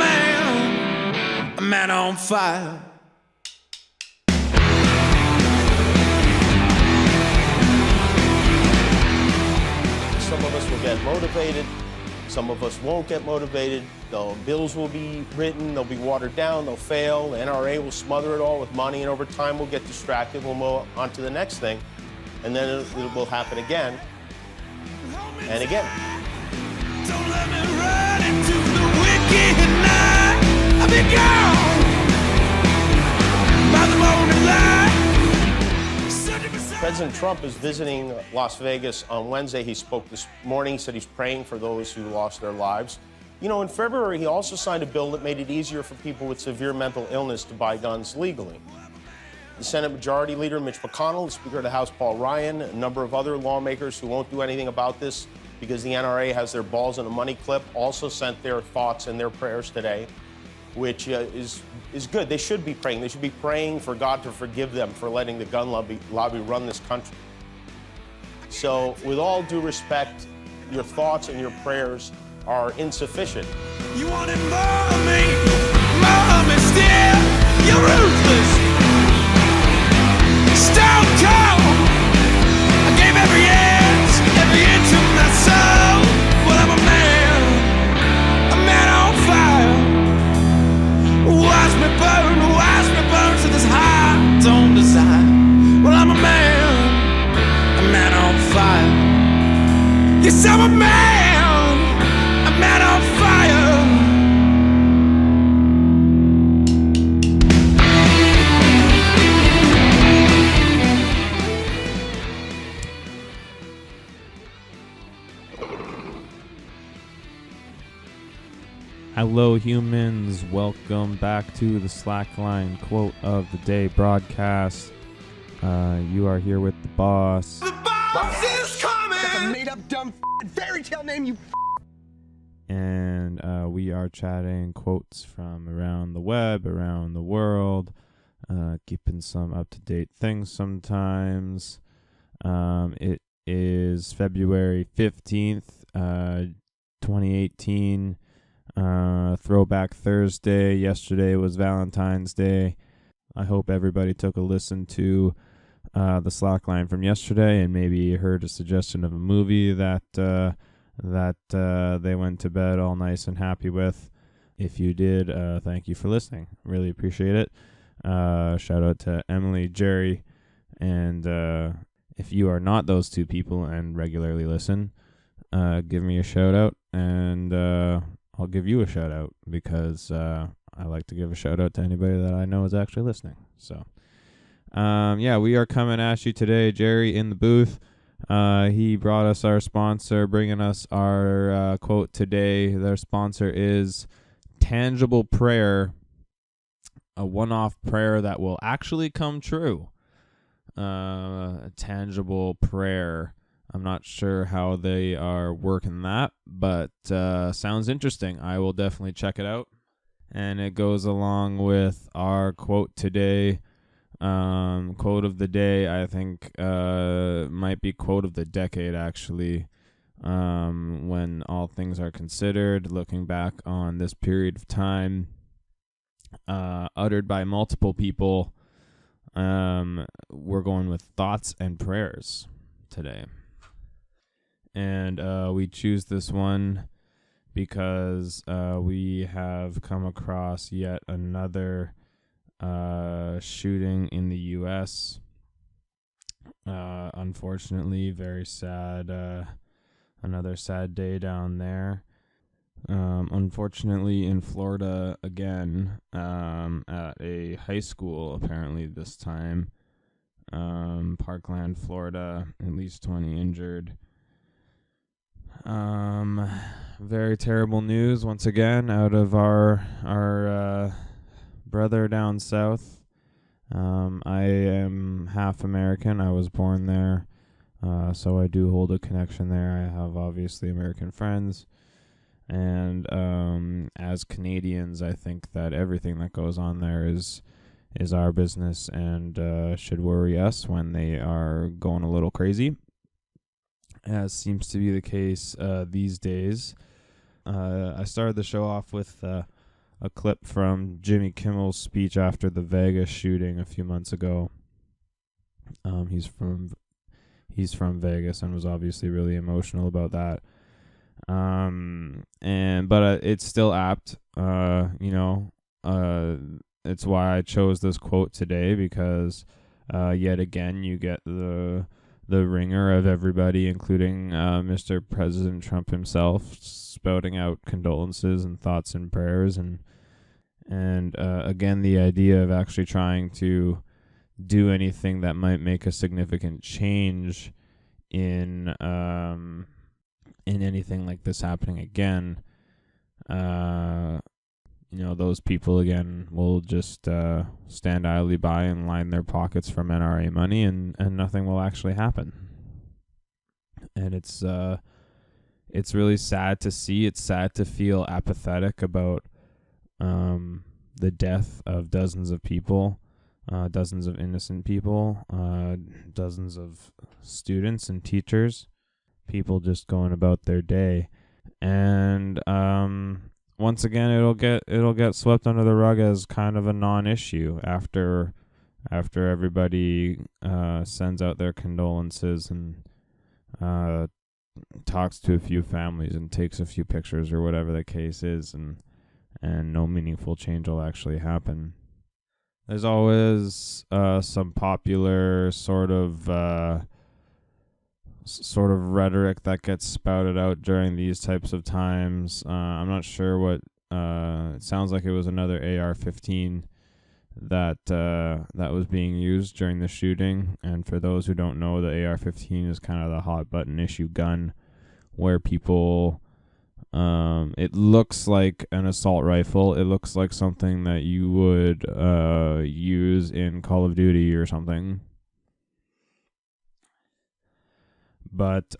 a man on fire. Some of us will get motivated, some of us won't get motivated. The bills will be written, they'll be watered down, they'll fail, the NRA will smother it all with money, and over time we'll get distracted, we'll move on to the next thing, and then it will happen again and again. Don't let me run into the wicked night. I'll be gone by the morning light. President Trump is visiting Las Vegas on Wednesday. He spoke this morning. He said he's praying for those who lost their lives. You know, in February, he also signed a bill that made it easier for people with severe mental illness to buy guns legally. The Senate Majority Leader, Mitch McConnell, the Speaker of the House, Paul Ryan, a number of other lawmakers who won't do anything about this because the NRA has their balls in a money clip, also sent their thoughts and their prayers today, which is good. They should be praying. They should be praying for God to forgive them for letting the gun lobby run this country. So, with all due respect, your thoughts and your prayers are insufficient. You wanted more of me still. You're ruthless, stone cold. I gave every inch of my soul. Well, I'm a man on fire. Watch me burn to this heart on desire. Well, I'm a man on fire. Yes, I'm a man on fire. Hello humans, welcome back to the Slackline Quote of the Day broadcast. You are here with the boss. The boss is coming! That's a made-up dumb fairy tale name, you And we are chatting quotes from around the web, around the world, keeping some up-to-date things sometimes. It is February 15th, 2018. Throwback Thursday. Yesterday was Valentine's Day. I hope everybody took a listen to the Slackline from yesterday and maybe heard a suggestion of a movie that they went to bed all nice and happy with. If you did, thank you for listening. Really appreciate it. Shout out to Emily, Jerry, and if you are not those two people and regularly listen, give me a shout out and I'll give you a shout out because I like to give a shout out to anybody that I know is actually listening. So, we are coming at you today. Jerry in the booth. He brought us our sponsor, bringing us our quote today. Their sponsor is Tangible Prayer, a one-off prayer that will actually come true. Tangible Prayer. I'm not sure how they are working that, but sounds interesting. I will definitely check it out. And it goes along with our quote today. Quote of the day, I think, might be quote of the decade, actually, when all things are considered, looking back on this period of time, uttered by multiple people. We're going with thoughts and prayers today. And we choose this one because we have come across yet another shooting in the U.S. Unfortunately, very sad. Another sad day down there. Unfortunately, in Florida again, at a high school, apparently this time. Parkland, Florida, at least 20 injured. Very terrible news once again out of our brother down south. I am half American. I was born there, so I do hold a connection there. I have obviously American friends, and as Canadians, I think that everything that goes on there is our business and should worry us when they are going a little crazy, as seems to be the case these days. I started the show off with a a clip from Jimmy Kimmel's speech after the Vegas shooting a few months ago. He's from Vegas and was obviously really emotional about that. But it's still apt. It's why I chose this quote today, because yet again you get the ringer of everybody, including Mr. President Trump himself, spouting out condolences and thoughts and prayers, and again the idea of actually trying to do anything that might make a significant change in anything like this happening again. Those people again will just stand idly by and line their pockets from NRA money, and nothing will actually happen. And it's really sad to see. It's sad to feel apathetic about the death of dozens of people, dozens of innocent people, dozens of students and teachers, people just going about their day. And once again, it'll get swept under the rug as kind of a non-issue after everybody sends out their condolences and talks to a few families and takes a few pictures or whatever the case is, and no meaningful change will actually happen. There's always some popular sort of rhetoric that gets spouted out during these types of times. I'm not sure what. It sounds like it was another AR-15 that was being used during the shooting. And for those who don't know, the AR-15 is kind of the hot button issue gun, where people. It looks like an assault rifle. It looks like something that you would use in Call of Duty or something. But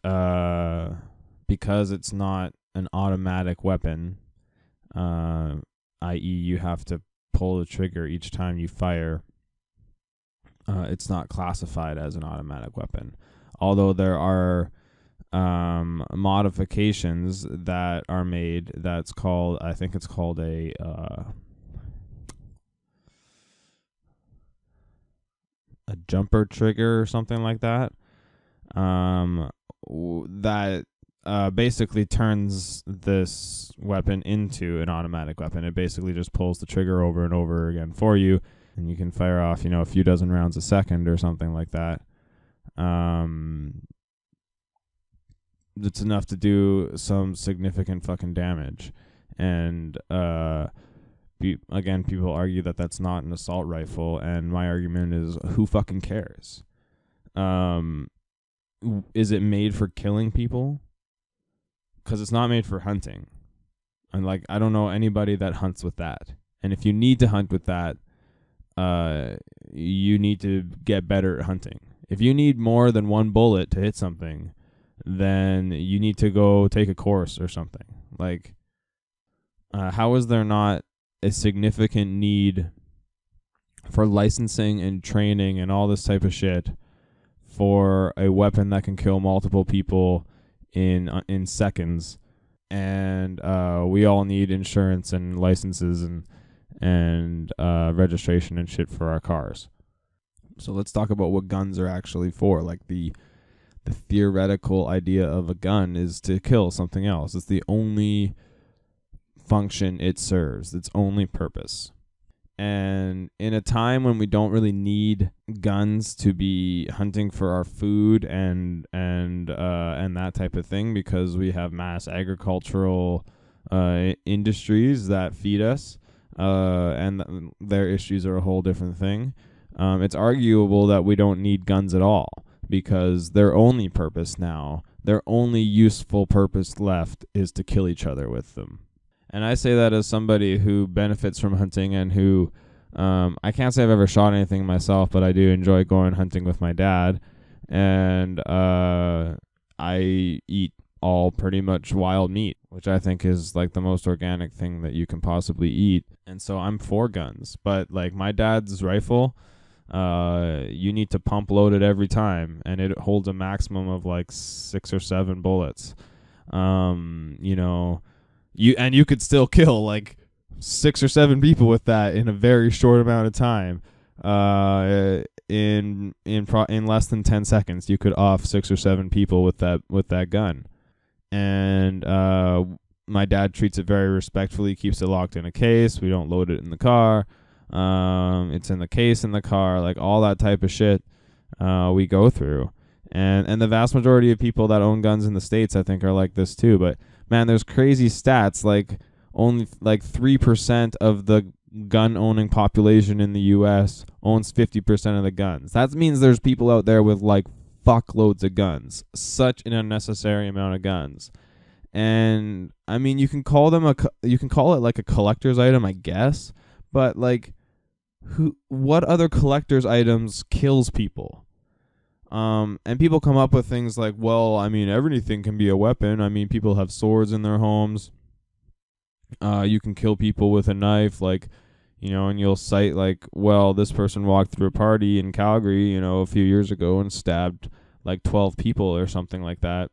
because it's not an automatic weapon, i.e. you have to pull the trigger each time you fire, it's not classified as an automatic weapon. Although there are modifications that are made that's called, I think it's called a jumper trigger or something like that. That basically turns this weapon into an automatic weapon. It basically just pulls the trigger over and over again for you, and you can fire off, a few dozen rounds a second or something like that. It's enough to do some significant fucking damage. And again, people argue that that's not an assault rifle, and my argument is, who fucking cares? Is it made for killing people? Because it's not made for hunting. And I don't know anybody that hunts with that. And if you need to hunt with that, you need to get better at hunting. If you need more than one bullet to hit something, then you need to go take a course or something. How is there not a significant need for licensing and training and all this type of shit for a weapon that can kill multiple people in seconds? And we all need insurance and licenses and registration and shit for our cars. So let's talk about what guns are actually for. The theoretical idea of a gun is to kill something else. It's the only function it serves, its only purpose. And in a time when we don't really need guns to be hunting for our food and that type of thing, because we have mass agricultural industries that feed us, and their issues are a whole different thing. It's arguable that we don't need guns at all, because their only purpose now, their only useful purpose left, is to kill each other with them. And I say that as somebody who benefits from hunting and who, I can't say I've ever shot anything myself, but I do enjoy going hunting with my dad. And I eat all pretty much wild meat, which I think is the most organic thing that you can possibly eat. And so I'm for guns. But my dad's rifle, you need to pump load it every time, and it holds a maximum of 6 or 7 bullets. You could still kill 6 or 7 people with that in a very short amount of time. In less than 10 seconds, you could off 6 or 7 people with that gun. And my dad treats it very respectfully, keeps it locked in a case. We don't load it in the car. It's in the case in the car, like all that type of shit we go through. And the vast majority of people that own guns in the States, I think, are like this too. But man, there's crazy stats, like only like 3% of the gun owning population in the US owns 50% of the guns. That means there's people out there with like fuckloads of guns, such an unnecessary amount of guns. And I mean, you can call it like a collector's item, I guess, but like what other collector's items kills people? And people come up with things like, well, I mean, everything can be a weapon. I mean, people have swords in their homes. You can kill people with a knife, like, and you'll cite like, well, this person walked through a party in Calgary, a few years ago and stabbed like 12 people or something like that.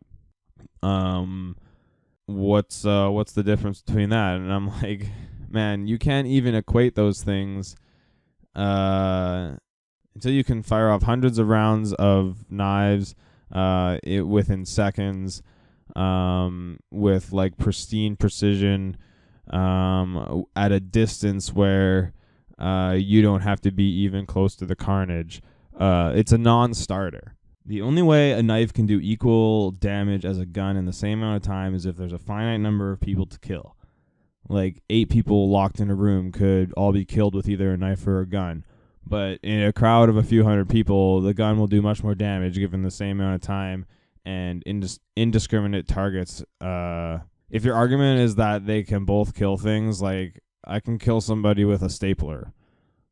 What's the difference between that? And I'm like, man, you can't even equate those things, until you can fire off hundreds of rounds of knives within seconds, with like pristine precision, at a distance where you don't have to be even close to the carnage. It's a non-starter. The only way a knife can do equal damage as a gun in the same amount of time is if there's a finite number of people to kill. Like 8 people locked in a room could all be killed with either a knife or a gun. But in a crowd of a few hundred people, the gun will do much more damage given the same amount of time and indiscriminate targets. If your argument is that they can both kill things, like I can kill somebody with a stapler.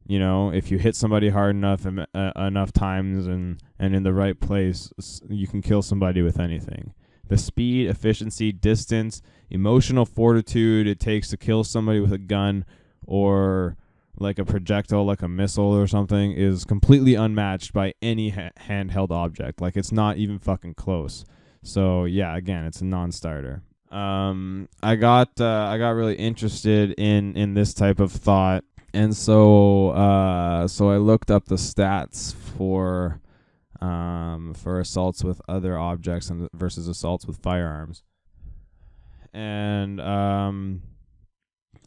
If you hit somebody hard enough enough times and in the right place, you can kill somebody with anything. The speed, efficiency, distance, emotional fortitude it takes to kill somebody with a gun or like a projectile, like a missile or something, is completely unmatched by any handheld object. Like, it's not even fucking close. So yeah, again, it's a non-starter. I got really interested in this type of thought, and so I looked up the stats for assaults with other objects and versus assaults with firearms. And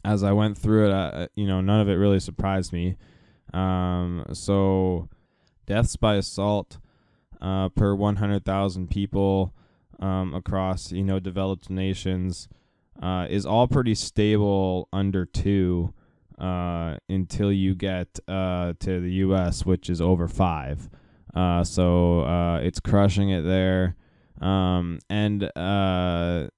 as I went through it, none of it really surprised me. So deaths by assault per 100,000 people across, developed nations is all pretty stable under 2 until you get to the U.S., which is over 5. So it's crushing it there. And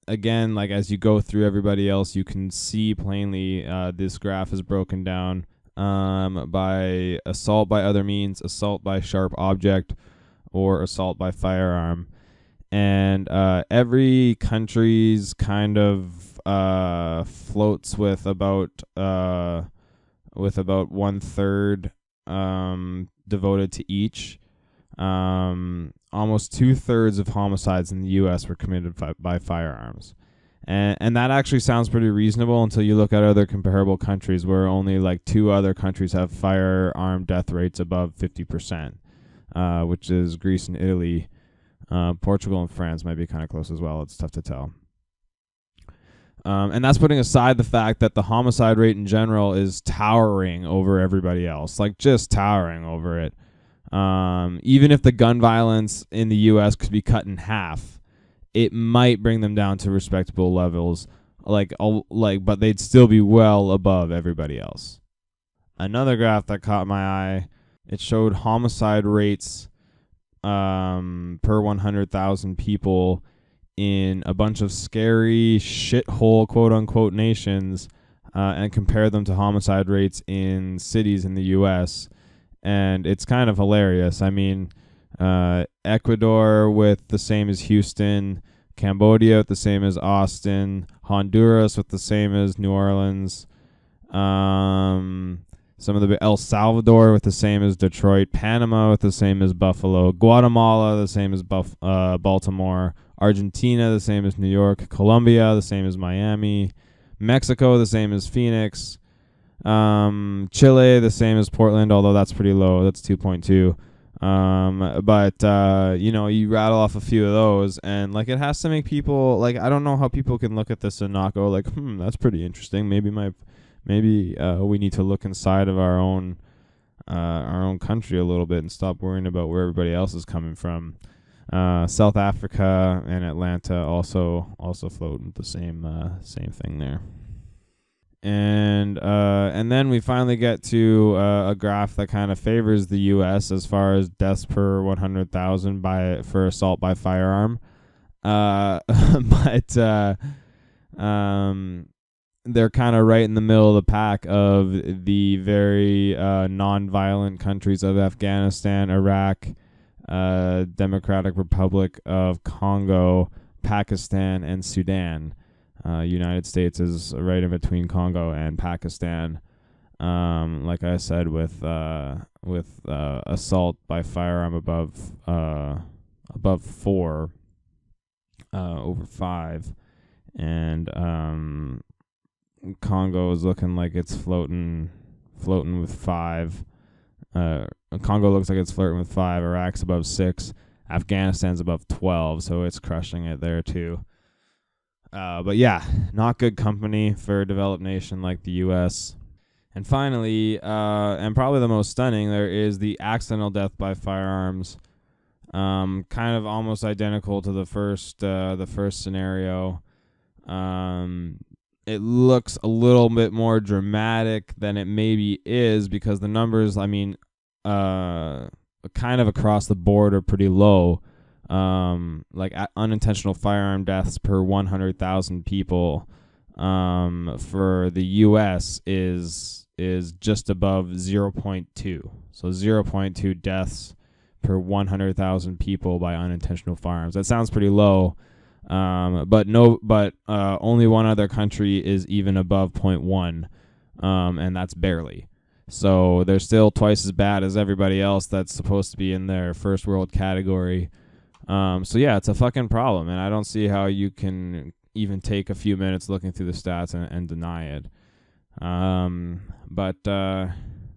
again, like as you go through everybody else, you can see plainly this graph is broken down by assault by other means, assault by sharp object, or assault by firearm. And every country's kind of floats with about 1/3 devoted to each. Almost 2/3 of homicides in the U.S. were committed by firearms. And that actually sounds pretty reasonable until you look at other comparable countries where only like 2 other countries have firearm death rates above 50%, which is Greece and Italy. Portugal and France might be kind of close as well. It's tough to tell. And that's putting aside the fact that the homicide rate in general is towering over everybody else, like just towering over it. Even if the gun violence in the U.S. could be cut in half, it might bring them down to respectable levels, but they'd still be well above everybody else. Another graph that caught my eye, it showed homicide rates per 100,000 people in a bunch of scary shithole quote-unquote nations, and compare them to homicide rates in cities in the U.S., and it's kind of hilarious. I mean, Ecuador with the same as Houston, Cambodia with the same as Austin, Honduras with the same as New Orleans, some of the El Salvador with the same as Detroit, Panama with the same as Buffalo, Guatemala the same as Baltimore, Argentina the same as New York, Colombia the same as Miami, Mexico the same as Phoenix, Chile, the same as Portland, although that's pretty low. That's 2.2. But you rattle off a few of those, and like it has to make people like, I don't know how people can look at this and not go like, that's pretty interesting. Maybe we need to look inside of our own country a little bit and stop worrying about where everybody else is coming from. South Africa and Atlanta also floating with the same thing there. And then we finally get to a graph that kind of favors the U.S. as far as deaths per 100,000 for assault by firearm. But they're kind of right in the middle of the pack of the very non-violent countries of Afghanistan, Iraq, Democratic Republic of Congo, Pakistan, and Sudan. United States is right in between Congo and Pakistan. Like I said, with assault by firearm above 4, over 5, and Congo is looking like it's floating with 5. Congo looks like it's flirting with 5. Iraq's above 6. Afghanistan's above 12, so it's crushing it there too. But yeah, not good company for a developed nation like the U.S. And finally, and probably the most stunning, there is the accidental death by firearms. Kind of almost identical to the first scenario. It looks a little bit more dramatic than it maybe is, because the numbers, kind of across the board are pretty low. Unintentional firearm deaths per 100,000 people for the U.S. is just above 0.2. So 0.2 deaths per 100,000 people by unintentional firearms. That sounds pretty low, but only one other country is even above 0.1, and that's barely. So they're still twice as bad as everybody else that's supposed to be in their first world category. So yeah, it's a fucking problem, and I don't see how you can even take a few minutes looking through the stats and deny it.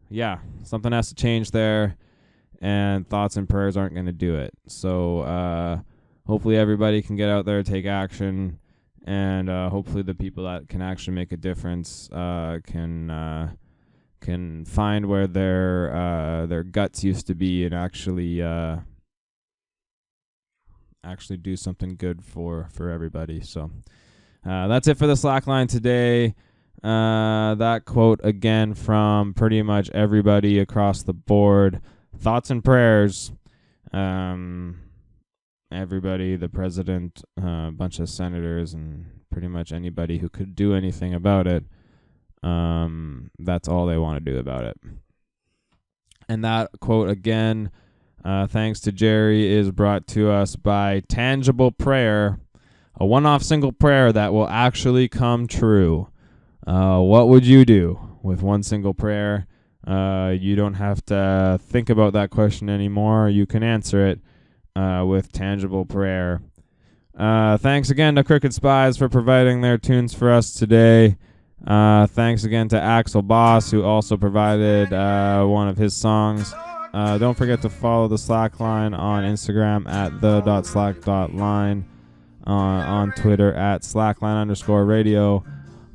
Yeah, something has to change there, and thoughts and prayers aren't going to do it. So hopefully everybody can get out there, take action, and hopefully the people that can actually make a difference can find where their guts used to be and actually do something good for everybody. So that's it for the Slackline today. That quote again from pretty much everybody across the board. Thoughts and prayers. Everybody, the president, a bunch of senators, and pretty much anybody who could do anything about it. That's all they want to do about it. And that quote again, thanks to Jerry, is brought to us by Tangible Prayer, a one-off single prayer that will actually come true. What would you do with one single prayer? You don't have to think about that question anymore. You can answer it with Tangible Prayer. Thanks again to Crooked Spies for providing their tunes for us today. Thanks again to Aksel Boss, who also provided one of his songs. Don't forget to follow the Slackline on Instagram at the.slack.line, on Twitter at slackline_radio,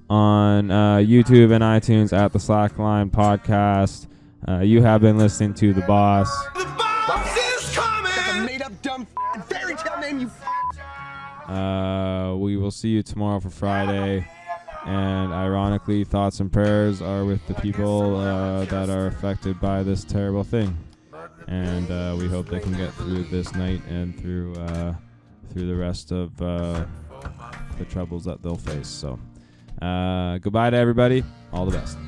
on YouTube and iTunes at the Slackline podcast. You have been listening to The Boss. The boss is coming! That's a made-up dumb fairy tale name, you We will see you tomorrow for Friday. And ironically, thoughts and prayers are with the people that are affected by this terrible thing. And we hope they can get through this night and through the rest of the troubles that they'll face. So goodbye to everybody. All the best.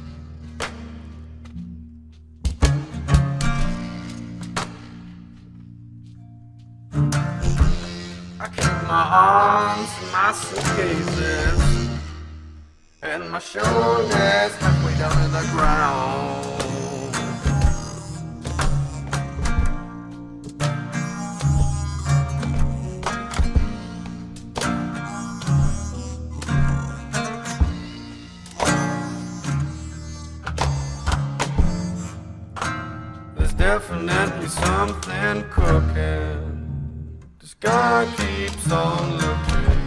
I keep my arms in my suitcases and my shoulders halfway down in the ground. definitely something cooking. This guy keeps on looking.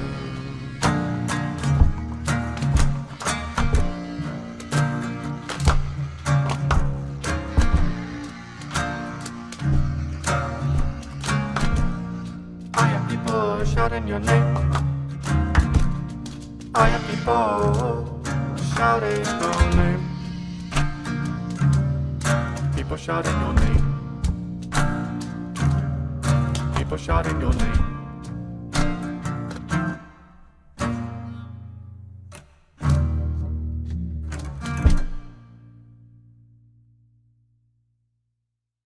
I hear people shouting your name. I hear people shouting your name. People shouting your name. People shouting your name.